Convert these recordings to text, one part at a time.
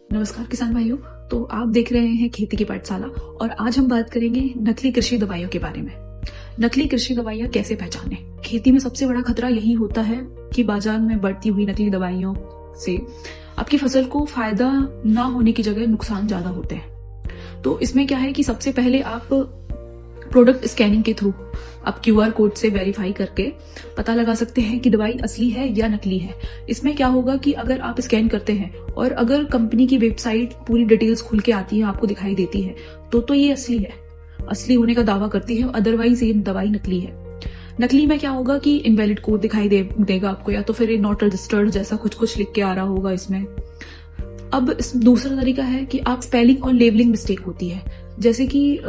नमस्कार किसान भाइयों। तो आप देख रहे हैं खेती की पाठशाला और आज हम बात करेंगे नकली कृषि दवाइयों के बारे में। नकली कृषि दवाइयाँ कैसे पहचानें? खेती में सबसे बड़ा खतरा यही होता है कि बाजार में बढ़ती हुई नकली दवाइयों से आपकी फसल को फायदा ना होने की जगह नुकसान ज्यादा होते हैं। तो इसमें क्या है कि सबसे पहले आप प्रोडक्ट स्कैनिंग के थ्रू आप क्यूआर कोड से वेरीफाई करके पता लगा सकते हैं कि दवाई असली है या नकली है। इसमें क्या होगा कि अगर आप स्कैन करते हैं और अगर कंपनी की वेबसाइट पूरी डिटेल्स खुल के आती है, आपको दिखाई देती है, तो ये असली है, असली होने का दावा करती है। अदरवाइज ये दवाई नकली है। नकली में क्या होगा कि इनवैलिड कोड दिखाई देगा आपको, या तो फिर नॉट रजिस्टर्ड जैसा कुछ लिख के आ रहा होगा इसमें। अब दूसरा तरीका है कि आप स्पेलिंग और लेबलिंग मिस्टेक होती है। जैसे कि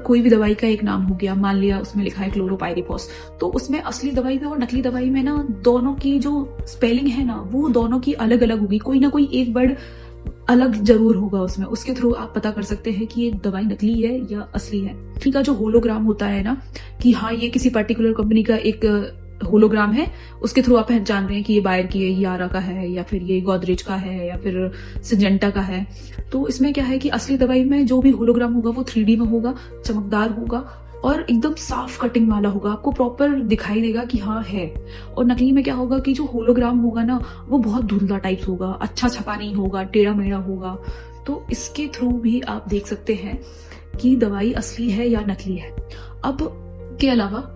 कोई भी दवाई का एक नाम हो गया, मान लिया उसमें लिखा है क्लोरोपाइरिफॉस, तो उसमें असली दवाई में और नकली दवाई में ना दोनों की जो स्पेलिंग है ना वो दोनों की अलग अलग होगी। कोई ना कोई एक वर्ड अलग जरूर होगा उसमें। उसके थ्रू आप पता कर सकते हैं कि ये दवाई नकली है या असली है। ठीक है, जो होलोग्राम होता है ना कि हाँ ये किसी पर्टिकुलर कंपनी का एक होलोग्राम है, उसके थ्रू आप पहचान रहे हैं कि ये बायर की है, ये यारा का है, या फिर ये गोदरेज का है, या फिर सिंजेंटा का है। तो इसमें क्या है कि असली दवाई में जो भी होलोग्राम होगा वो 3D में होगा, चमकदार होगा और एकदम साफ कटिंग वाला होगा, आपको प्रॉपर दिखाई देगा कि हाँ है। और नकली में क्या होगा कि जो होलोग्राम होगा ना वो बहुत धुंधला टाइप होगा, अच्छा छपा नहीं होगा, टेढ़ा मेढ़ा होगा। तो इसके थ्रू भी आप देख सकते हैं कि दवाई असली है या नकली है। अब के अलावा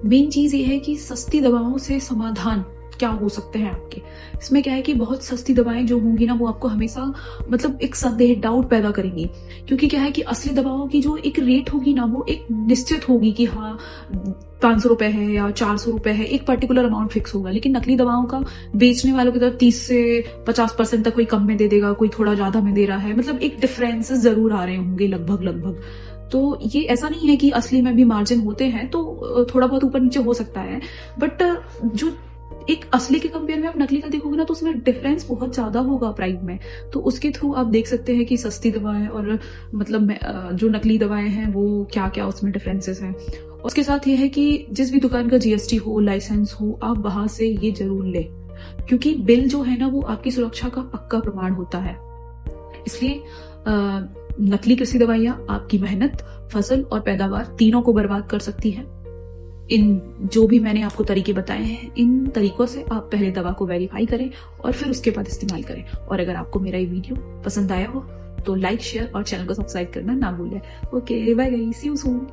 मेन चीज ये है कि सस्ती दवाओं से समाधान क्या हो सकते हैं आपके। इसमें क्या है कि बहुत सस्ती दवाएं जो होंगी ना वो आपको हमेशा मतलब एक संदेह, डाउट पैदा करेंगी। क्योंकि क्या है कि असली दवाओं की जो एक रेट होगी ना वो एक निश्चित होगी कि हाँ 500 रुपए है या 400 रुपए है, एक पर्टिकुलर अमाउंट फिक्स होगा। लेकिन नकली दवाओं का बेचने वालों की तरफ 30 से 50% तक कोई कम में दे देगा, कोई थोड़ा ज्यादा में दे रहा है, मतलब एक डिफरेंसेस जरूर आ रहे होंगे लगभग। तो ये ऐसा नहीं है कि असली में भी मार्जिन होते हैं, तो थोड़ा बहुत ऊपर नीचे हो सकता है, बट जो एक असली के कंपेयर में आप नकली का देखोगे ना तो उसमें डिफरेंस बहुत ज्यादा होगा प्राइस में। तो उसके थ्रू आप देख सकते हैं कि सस्ती दवाएं और मतलब जो नकली दवाएं हैं वो क्या क्या उसमें डिफरेंसेस हैं। उसके साथ ये है कि जिस भी दुकान का जीएसटी हो, लाइसेंस हो, आप वहां से ये जरूर लें, क्योंकि बिल जो है ना वो आपकी सुरक्षा का पक्का प्रमाण होता है। इसलिए नकली कृषि दवाइयां आपकी मेहनत, फसल और पैदावार तीनों को बर्बाद कर सकती हैं। इन जो भी मैंने आपको तरीके बताए हैं, इन तरीकों से आप पहले दवा को वेरीफाई करें और फिर उसके बाद इस्तेमाल करें। और अगर आपको मेरा ये वीडियो पसंद आया हो तो लाइक, शेयर और चैनल को सब्सक्राइब करना ना भूलें। Okay, bye guys, see you soon.